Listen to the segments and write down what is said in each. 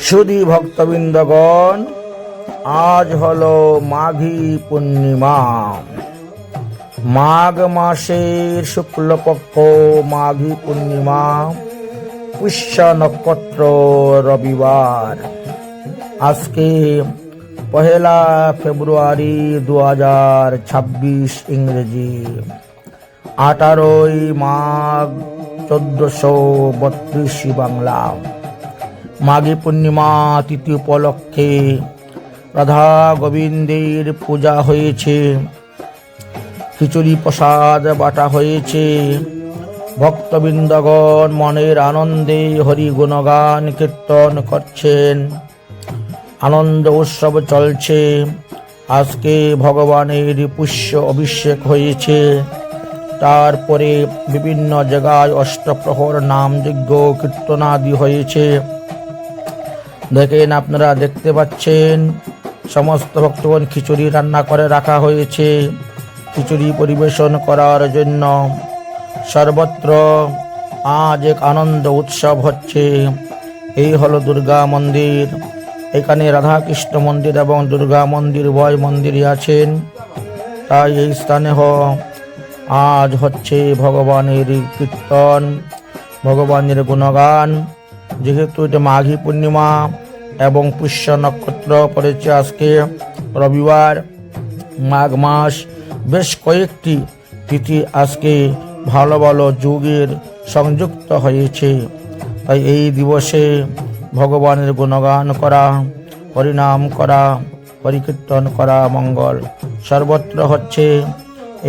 সুধী ভক্তবৃন্দগণ, আজ হলো মাঘী পূর্ণিমা। মাঘ মাসের শুক্লপক্ষ মাঘী পূর্ণিমা, পুষ্য নক্ষত্র, রবিবার। আজকে 1 ফেব্রুয়ারি 2026 ইংরেজি, 18 মাঘ 1432 বাংলা। মাঘী পূর্ণিমা তিথি উপলক্ষে রাধা গোবিন্দের পূজা হয়েছে, খিচুড়ি প্রসাদ বাটা হয়েছে। ভক্তবৃন্দগণ মনের আনন্দে হরি গুণগান কীর্তন করছেন, আনন্দ উৎসব চলছে। আজকে ভগবানের পুষ্য অভিষেক হয়েছে, তারপরে বিভিন্ন জায়গায় অষ্টপ্রহর নাম যজ্ঞ কীর্তনাদি হয়েছে। দেখেন, আপনারা দেখতে পাচ্ছেন সমস্ত ভক্তগণ খিচুড়ি রান্না করে রাখা হয়েছে খিচুড়ি পরিবেশন করার জন্য। সর্বত্র আজ এক আনন্দ উৎসব হচ্ছে। এই হলো দুর্গা মন্দির। এখানে রাধা কৃষ্ণ মন্দির এবং দুর্গা মন্দির উভয় মন্দিরই আছেন। তাই এই স্থানে আজ হচ্ছে ভগবানের কীর্তন, ভগবানের গুণগান। যেহেতু এটা মাঘী পূর্ণিমা এবং পুষ্য নক্ষত্র পড়েছে আজকে রবিবার, মাঘ মাস, বেশ কয়েকটি তিথি আজকে ভালো ভালো যুগের সংযুক্ত হয়েছে। তাই এই দিবসে ভগবানের গুণগান করা, হরিনাম করা, হরিকীর্তন করা মঙ্গল। সর্বত্র হচ্ছে।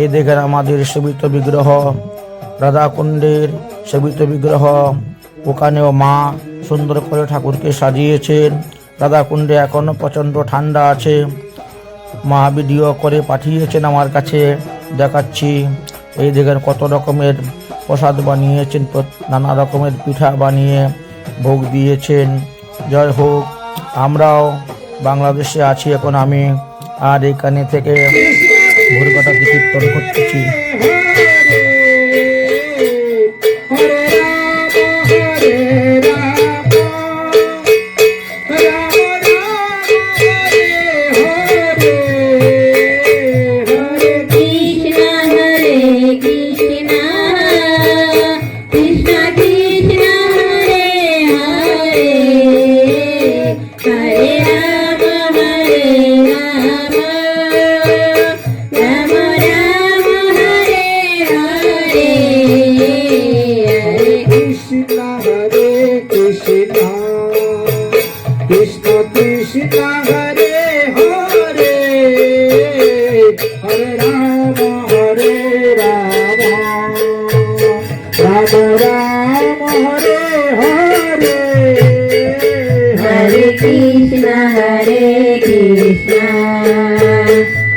এই দেখেন আমাদের সেবিত বিগ্রহ, রাধাকুণ্ডের সেবিত বিগ্রহ। ওখানেও মা সুন্দর করে ঠাকুরকে সাজিয়েছেন। রাধাকুণ্ডে এখনো প্রচণ্ড ঠান্ডা আছে। মা ভিডিও করে পাঠিয়েছেন আমার কাছে, দেখাচ্ছি। এই দেখেন কত রকমের প্রসাদ বানিয়েছেন, নানা রকমের পিঠা বানিয়ে ভোগ দিয়েছেন। জয় হোক। আমরাও বাংলাদেশে আছি এখন আমি, আর এখানে থেকে ভোরকাটাকে কীর্তন করতেছি।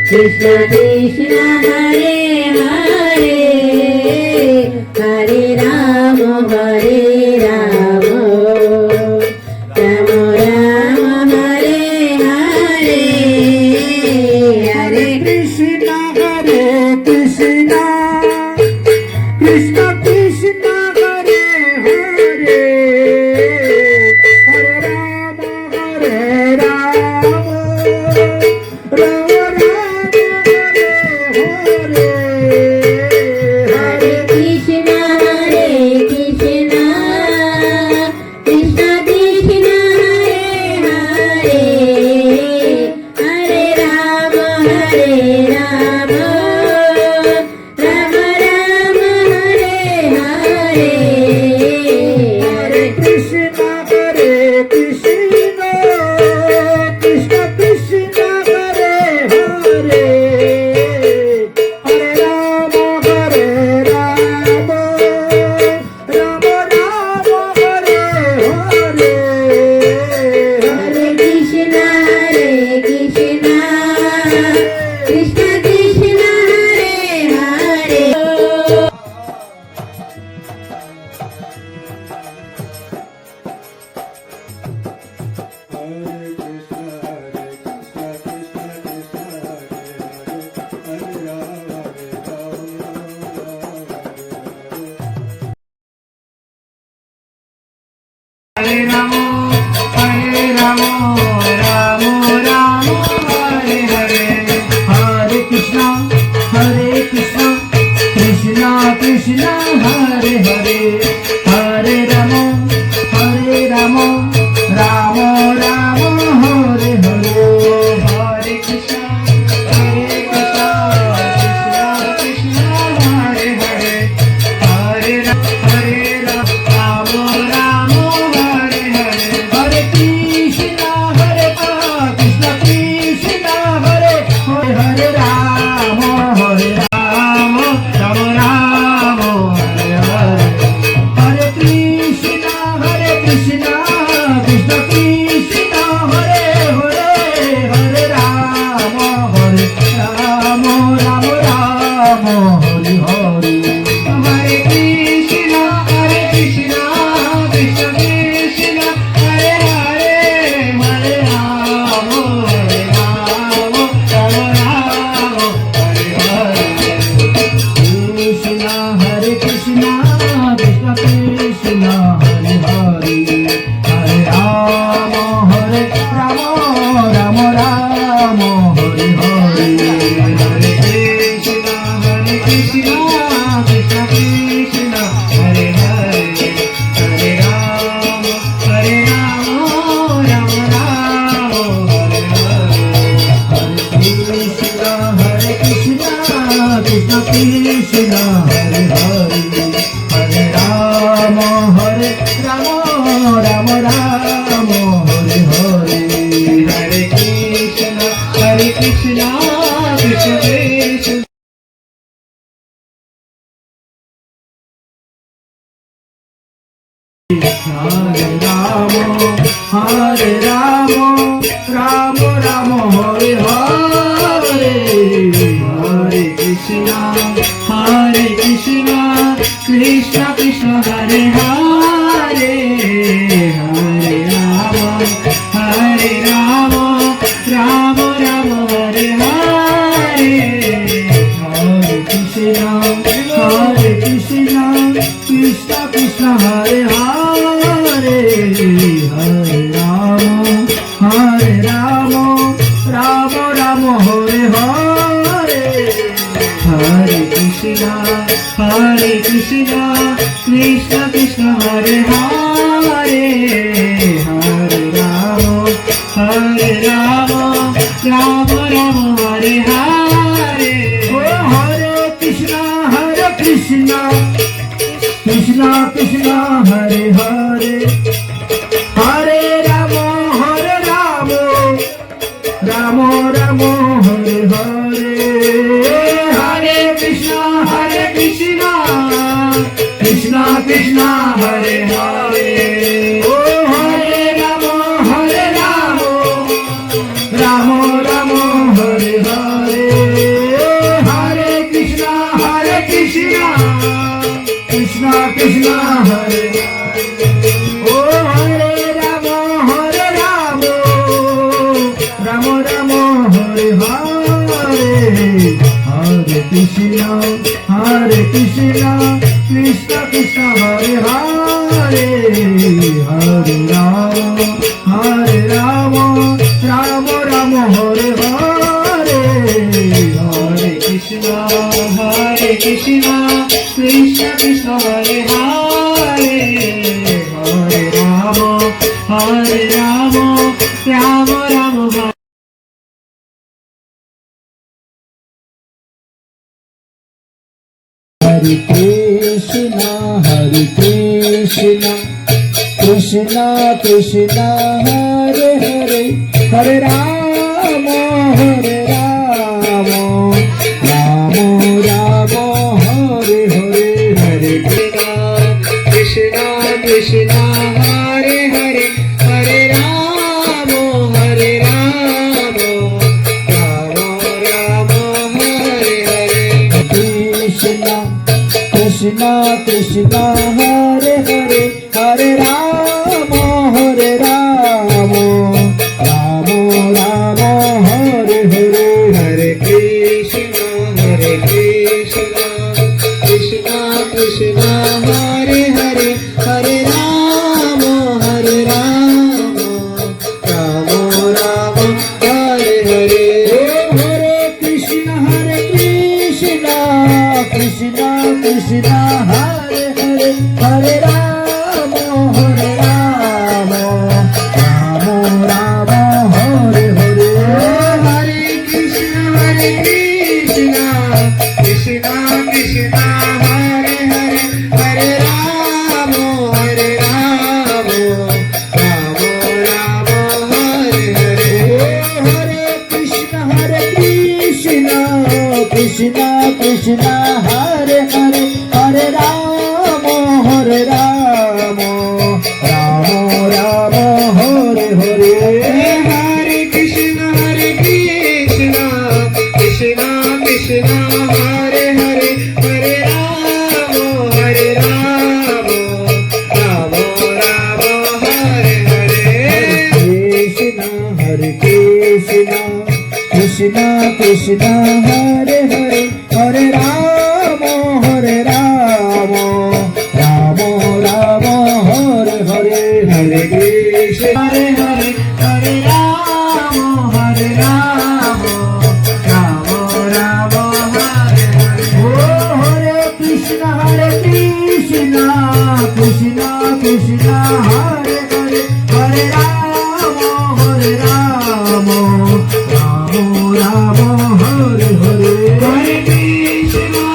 Krishna Krishna Hare Hare, Hare Rama Hare Rama, Rama Rama Hare Hare, Hare Krishna Hare Krishna, Krishna Krishna Hare Hare, Hare Rama Hare Rama, Rama Hare Rama, Hare Krishna Hare Hare Hare Ram Ram Ram Hare Hare Hare Krishna Krishna Krishna হরে Ram Ram Ram Hare Hare Hare Krishna Krishna Krishna Hare Hare Hare Rama Rama Rama Hare Hare Hare Krishna Krishna Krishna Hare Hare Hare Ram Ram Ram Hare Hare Hare Krishna Krishna Krishna Hare Hare Hare Rama Rama Rama Hare Hare Oh Hare Krishna Krishna Krishna Hare Hare Hare Rama Rama Rama Hare Hare Hare Krishna Krishna Krishna Hare Hare Oh Hare Rama Rama Rama Hare Hare Hare Krishna Krishna Krishna Hare Oh Hare Rama Rama Rama Hare Hare Hare Krishna Krishna Krishna Hare Hare Hare Rama Rama Rama Hare Hare Hare Krishna Krishna Krishna Hare Hare Hare Rama Rama Rama Hare Krishna Krishna Krishna Hare Hare Hare Rama Rama Rama Hare Hare Hare Krishna Krishna Hare Hare Hare Rama Rama Rama Hare Hare Krishna Krishna Hare Hare Hare Rama Rama Rama Hare Hare Hare Krishna Krishna Krishna Hare Hare Hare Rama Rama Rama Hare Hare Hare Krishna Krishna Krishna Hare Hare Hare Rama Rama Rama Hare Hare Hare Krishna Krishna Krishna Hare Hare Hare Rama Rama Hare Hare Hare Krishna Krishna Krishna Hare Hare Hare Rama Rama Rama Hare Hare Hare Krishna Krishna Krishna Hare Hare Hare Rama Rama Hare Hare Krishna Krishna Hare Hare Hare Rama Rama Rama Hare Hare Hare Krishna Hare Rama Rama Rama Hare Hare Oh Hare Krishna Krishna Hare Hare Hare Rama Rama Hare Hare Hare Krishna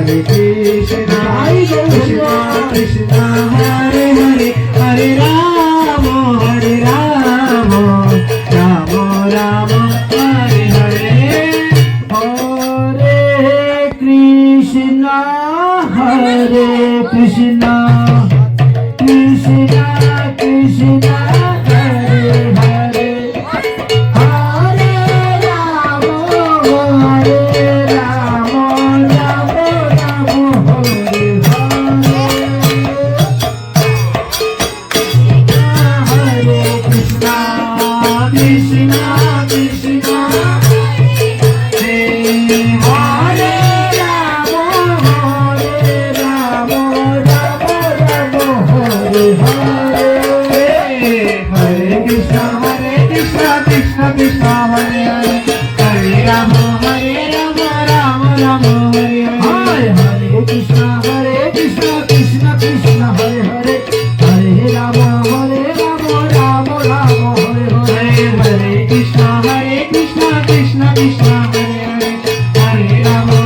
Hare Krishna, Krishna Krishna, Hare Hare, Hare Rama, Hare Rama, Rama Rama, Hare Hare. Hare Krishna, Hare Krishna, Krishna Krishna, Hare Hare, Hare Rama, Hare Rama, Rama Rama, Hare Hare. Hare Krishna, Krishna Krishna, Hare Rama, Hare Rama, Rama Rama, Hare Hare. Hare Krishna, Krishna Krishna, Hare Hare, Hare Rama, Rama Rama, Hare Hare. Hare Krishna, Krishna Krishna, Hare Hare, Hare Rama, Rama Rama, Hare Hare. Hare Krishna, Krishna Krishna, Hare Hare, Hare Rama,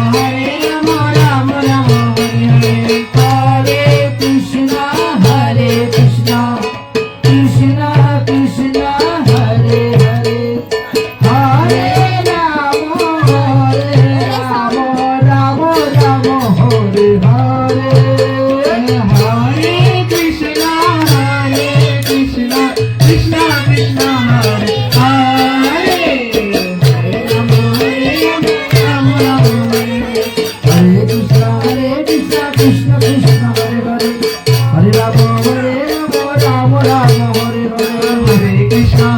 Rama Rama, Hare Hare. Hare Krishna, Krishna Krishna, Hare Hare, Hare Rama, Rama Rama, Hare Hare. Hare Krishna, Krishna Krishna, Hare Hare, Hare Rama, Rama Rama, Hare Hare. Hare Krishna, Krishna Krishna, Hare Hare, Hare Rama, Rama Rama, Hare Hare. Hare Krishna,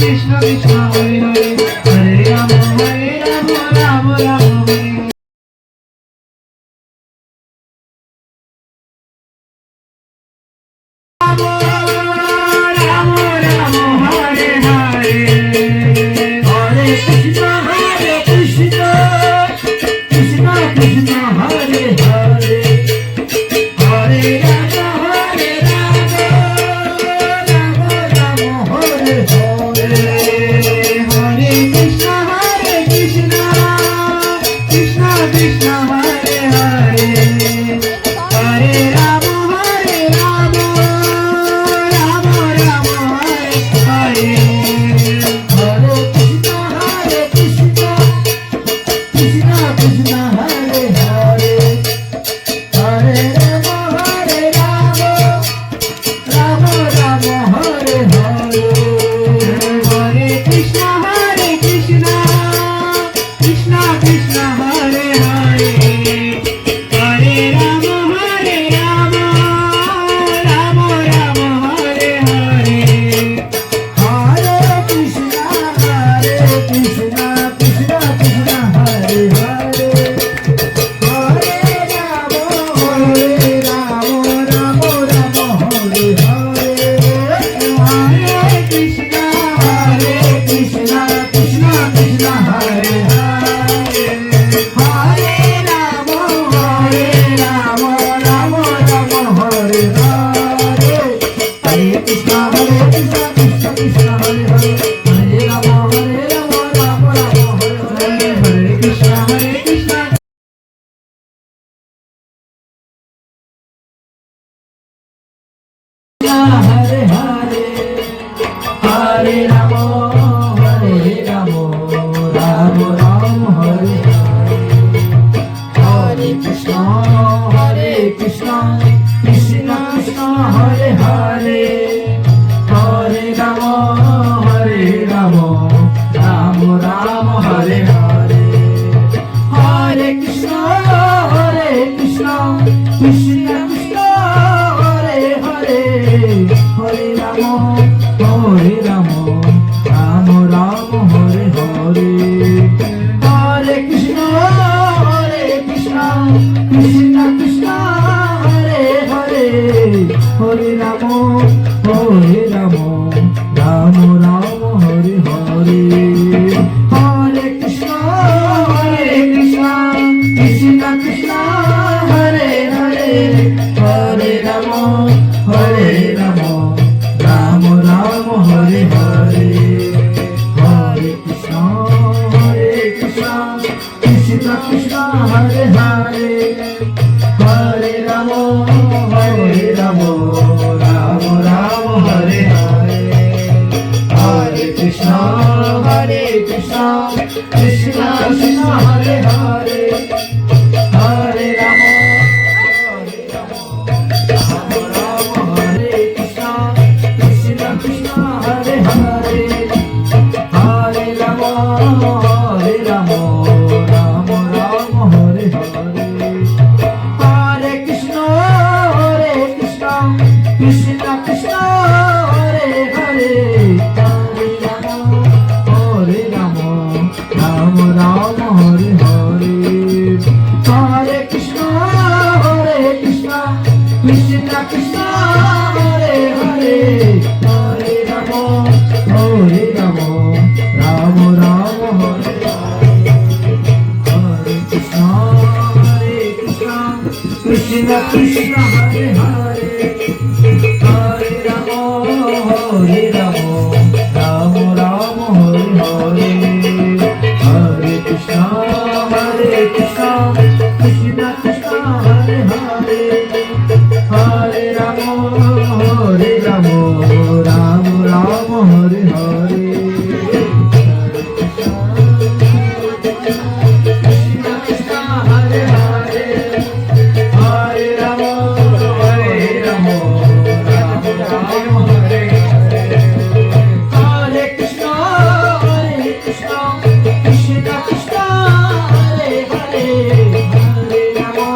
Krishna Krishna, Hare Hare, Hare Rama, Rama Rama, Hare Hare. Rama Rama, Hare Hare. Hare Krishna, Krishna Krishna, Hare Hare, Hare Rama, Rama Rama, Hare Hare. Hare Krishna, Krishna Krishna, Hare Hare, Hare Rama, Rama Rama, Hare Hare. Hare Krishna, Krishna Krishna, Hare Hare, Hare Rama, Rama Rama, Hare Hare. Hare Krishna, Krishna Krishna, Hare Hare, Hare Rama, Rama Rama, Hare Hare. Hare Krishna, Krishna Krishna, Hare Hare, Hare Rama, Rama Rama, Hare Hare. Hare Krishna, Krishna Krishna, Hare Hare, Hare Rama, Rama Rama, Hare Hare. Hare Krishna, Krishna Krishna, Hare Hare, Hare Rama, Rama Rama, Hare Hare. Hare Krishna, Krishna Hare Hare, Hare Rama, Rama Rama, Hare Hare. Hare Krishna, Krishna Krishna, Hare Hare, Hare Rama, Rama Rama, Hare Hare. Hare Krishna, Krishna Krishna, Hare Hare, Hare Rama, Rama Rama, Hare Hare. Hare Krishna, Krishna Krishna, Hare Hare, Hare Rama, Rama Rama, Hare Hare. Hare Krishna, Krishna Krishna, Hare Hare, Hare Rama, Rama Rama, Hare Hare. Hare Krishna, Krishna Krishna, Hare Hare Ramo, Ramo Ramo, Hare Hare. Hare Krishna, Krishna Krishna, Hare Hare. Hare Ramo, Ramo Ramo, Hare Krishna, Krishna Krishna, Hare Hare. Hare Ramo, Ramo Ramo, Hare Hare. Hare Krishna, Krishna Krishna, Hare Hare. Hare Ramo, Ramo Ramo, Hare Hare. Hare Krishna, Krishna Krishna, Hare Hare. Hare Ramo, Ramo Ramo, Hare Hare. Hare Krishna, Krishna Krishna, Hare Hare. Hare Ramo, Ramo Ramo, Hare Hare. Hare Krishna, Krishna Krishna, Hare Hare. Hare Ramo, Ramo Ramo, Hare Hare. Krishna Krishna, Hare Hare. Hare Ramo, Ramo Ramo, Hare Hare. Hare Krishna, Krishna Krishna, Hare Hare. Hare Ramo,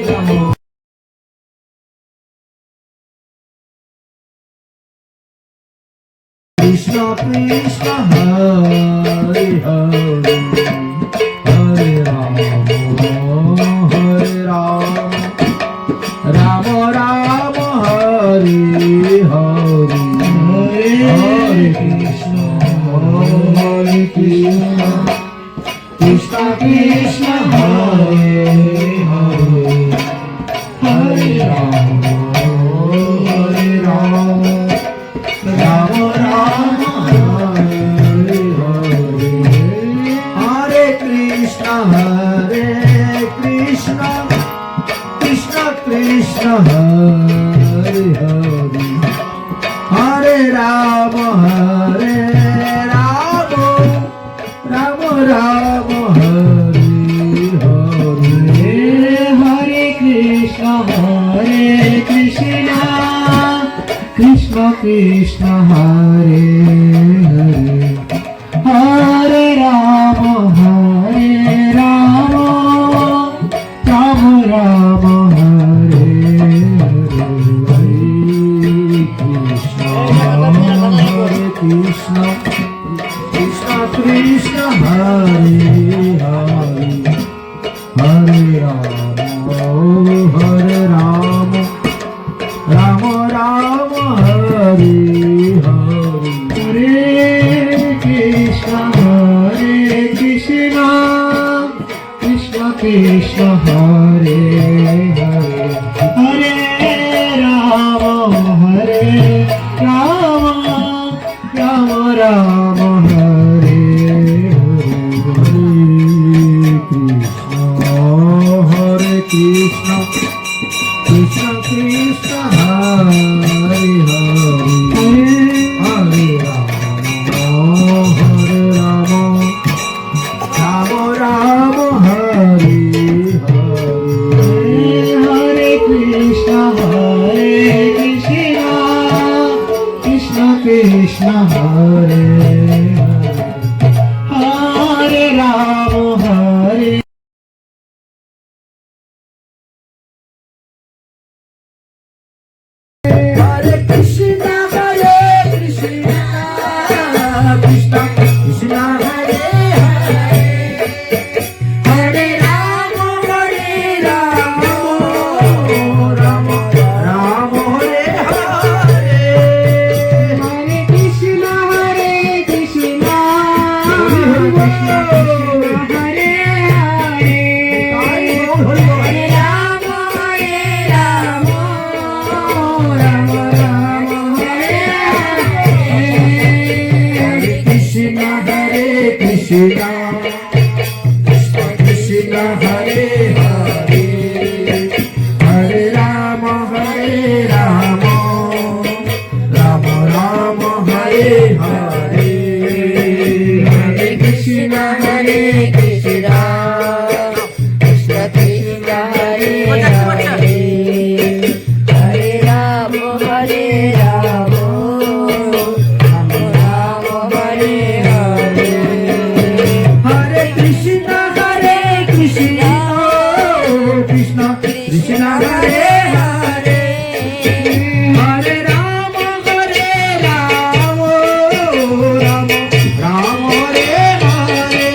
Ramo. Krishna Krishna, Hare Hare. Hare Rama, Hare Rama, Rama Rama, Hare Hare. Hare Krishna, Krishna Krishna, Hare Hare. Hare Rama, Hare Rama, Rama Rama, Hare Hare. Hare Krishna, Krishna Krishna, Hare Hare. Hare Rama, Rama Rama, Hare Hare. Hare Krishna, Krishna Krishna, Hare Hare. Hare Rama, Rama Rama, Hare Hare. Hare Krishna, Krishna Krishna, Hare Hare. Hare Rama, Rama Rama, Hare Hare. Hare Krishna, Krishna Krishna, Hare Hare. Hare Rama, Rama Rama, Hare Hare. Hare Krishna, Krishna Krishna, Hare Hare. Hare Rama, Rama Rama, Hare Hare. Hare Krishna, Krishna Krishna, Hare Hare. Hare Rama, Hare Hare Krishna, Krishna Krishna, Hare Hare. Hare Rama, Rama Rama, Hare Hare. Hare Krishna, Krishna Krishna, Hare Hare. Hare Rama, Rama Hare Hare Hare Ram Ram Ram Hare Hare Hare Krishna Krishna Krishna Krishna Hare Hare Hare Ram Ram Ram Hare Hare Hare Krishna Krishna Krishna Hare Hare Hare Ram Ram Ram Hare Hare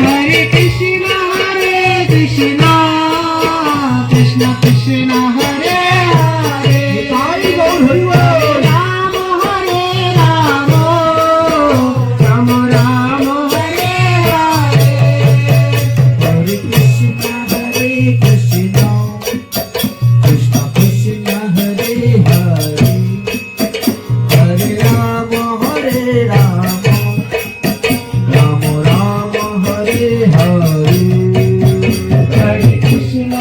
Hare Krishna Krishna Krishna Hare Hare Hari गौर हरि बोल राम हरे राम राम राम हरे हरे हरे कृष्ण कृष्ण कृष्ण हरे हरे हरे राम राम राम हरे हरे हरे कृष्ण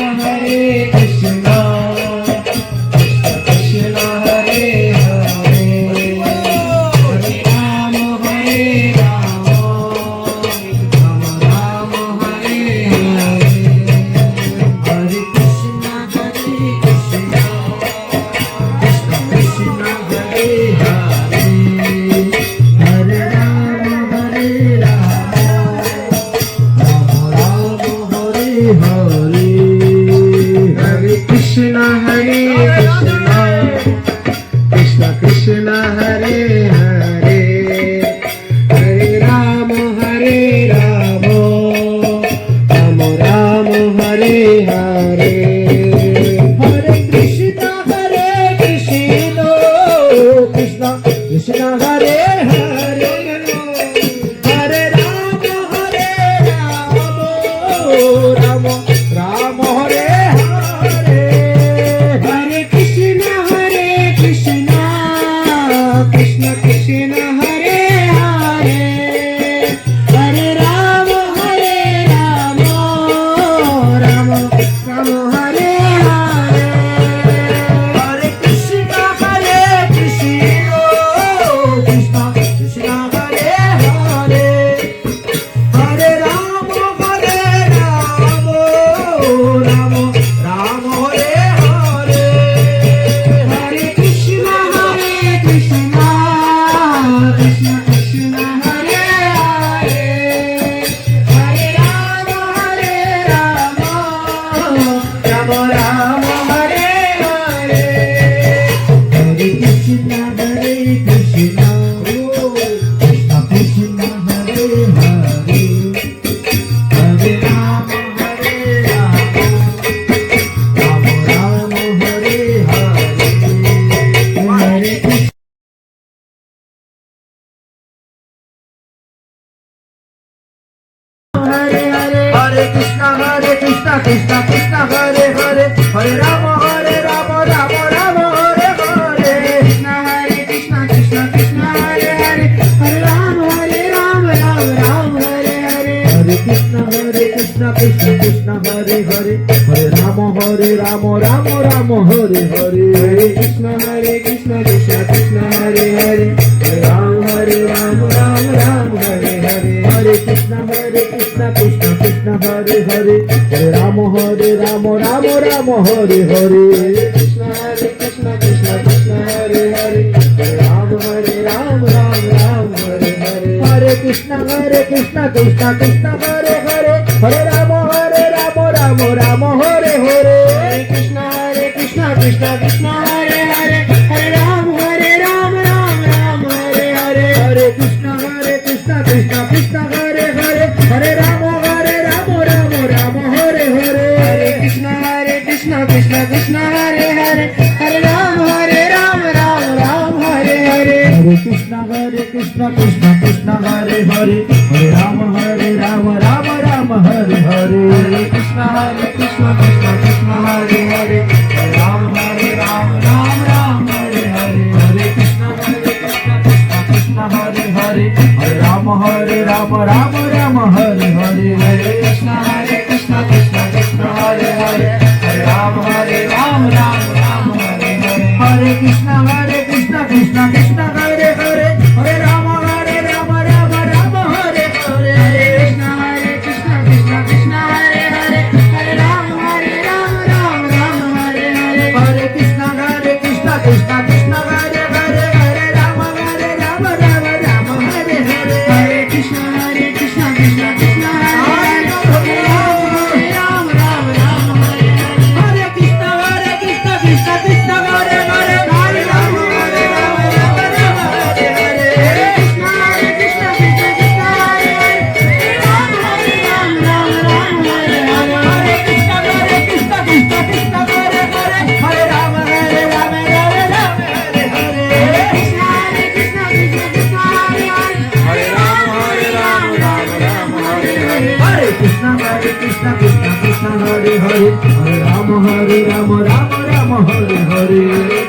कृष्ण कृष्ण हरे हरे हरे राम राम राम हरे हरे हरे कृष्ण कृष्ण कृष्ण हरे हरे हरे राम राम हरे हरे हरे कृष्ण कृष्ण कृष्ण हरे हरे हरे राम राम राम हरे हरे हरे कृष्ण कृष्ण कृष्ण हरे हरे हरे राम राम राम हरे हरे हरे कृष्ण कृष्ण कृष्ण कृष्ण हरे हरे हरे राम राम राम हरे हरे हरे कृष्ण कृष्ण कृष्ण हरे हरे हरे राम राम हरे हरे हरे कृष्ण कृष्ण कृष्ण हरे हरे हरे राम राम हरे हरे हरे कृष्ण कृष्ण कृष्ण हरे हरे हरे राम राम हरे हरे हरे कृष्ण हरे Krishna Krishna Krishna Hare Hare Hare Ram Ram Hare Hare Krishna Krishna Hare Hare Hare Ram Ram Hare Hare Hare Krishna Krishna Krishna Hare Hare Hare Ram Ram Hare Hare Hare Krishna Krishna Krishna Hare Hare Hare Ram Ram Hare Hare Hare Krishna Krishna Krishna Hare Hare Hare Ram Ram Hare Hare Hare Krishna Krishna Krishna Hare Hare Hare Ram Ram Hare Hare Hare Krishna Krishna Krishna Hare Hare Hare Ram Ram Hare Hare Hare Krishna Krishna Krishna Hare Hare Hare Ram Ram Hare Hare Hare Krishna Krishna Krishna Hare Hare Hare Ram Ram Hare Hare Hare Krishna Krishna Krishna Hare Hare Hare Ram Ram Hare Hare Hare Krishna Krishna Krishna Hare Hare Hare Ram Ram Hare Hare Hare Krishna Krishna Krishna Hare Hare Hare Ram Ram Hare Hare Hare Krishna Krishna Hare Hare Hare Ram Ram Hare Hare Hare Krishna Krishna Krishna Krishna Hare Hare Hare Ram Ram Ram Hare Hare Hare Krishna Krishna Krishna Hare Hare Hare Ram Ram Ram Hare Hare Hare Krishna Krishna Krishna Hare Hare Hare Ram Ram Hare Hare Hare Krishna Krishna Krishna Hare Hare Hare Ram Ram Hare Hare Hare Krishna Krishna Krishna Hare Hare Ram Ram Hare Hare Hare Krishna Krishna Krishna Hare Hare Hare Ram Hare Hare Hare Krishna Krishna Krishna Hare Hare Ram Hare Hare Krishna Krishna Krishna Hare Hare Hare Ram Hare Hare Krishna Krishna Krishna Hare Hare Hare Ram Hare Ram Hare Hare